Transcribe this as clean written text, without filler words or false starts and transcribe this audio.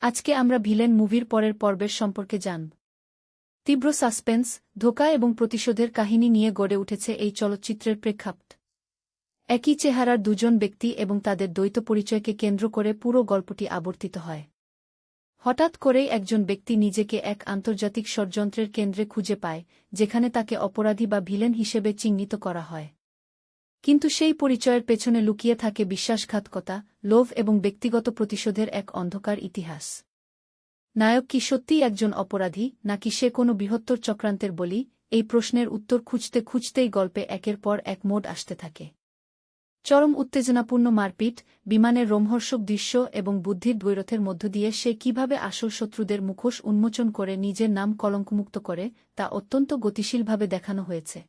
আজকে আমরা ভিলেন মুভির পরের পর্বের সম্পর্কে জানব। তীব্র সাসপেন্স, ধোঁকা এবং প্রতিশোধের কাহিনী নিয়ে গড়ে উঠেছে এই চলচ্চিত্রের প্রেক্ষাপট। একই চেহারার দুজন ব্যক্তি এবং তাদের দ্বৈত পরিচয়কে কেন্দ্র করে পুরো গল্পটি আবর্তিত হয়। হঠাৎ করেই একজন ব্যক্তি নিজেকে এক আন্তর্জাতিক ষড়যন্ত্রের কেন্দ্রে খুঁজে পায়, যেখানে তাকে অপরাধী বা ভিলেন হিসেবে চিহ্নিত করা হয়। কিন্তু সেই পরিচয়ের পেছনে লুকিয়ে থাকে বিশ্বাসঘাতকতা, লোভ এবং ব্যক্তিগত প্রতিশোধের এক অন্ধকার ইতিহাস। নায়ক কি সত্যিই একজন অপরাধী, নাকি সে কোনো বৃহত্তর চক্রান্তের বলি? এই প্রশ্নের উত্তর খুঁজতে খুঁজতেই গল্পে একের পর এক মোড় আসতে থাকে। চরম উত্তেজনাপূর্ণ মারপিট, বিমানের রোমহর্ষক দৃশ্য এবং বুদ্ধির দ্বৈরথের মধ্য দিয়ে সে কিভাবে আসল শত্রুদের মুখোশ উন্মোচন করে নিজের নাম কলঙ্কমুক্ত করে, তা অত্যন্ত গতিশীলভাবে দেখানো হয়েছে।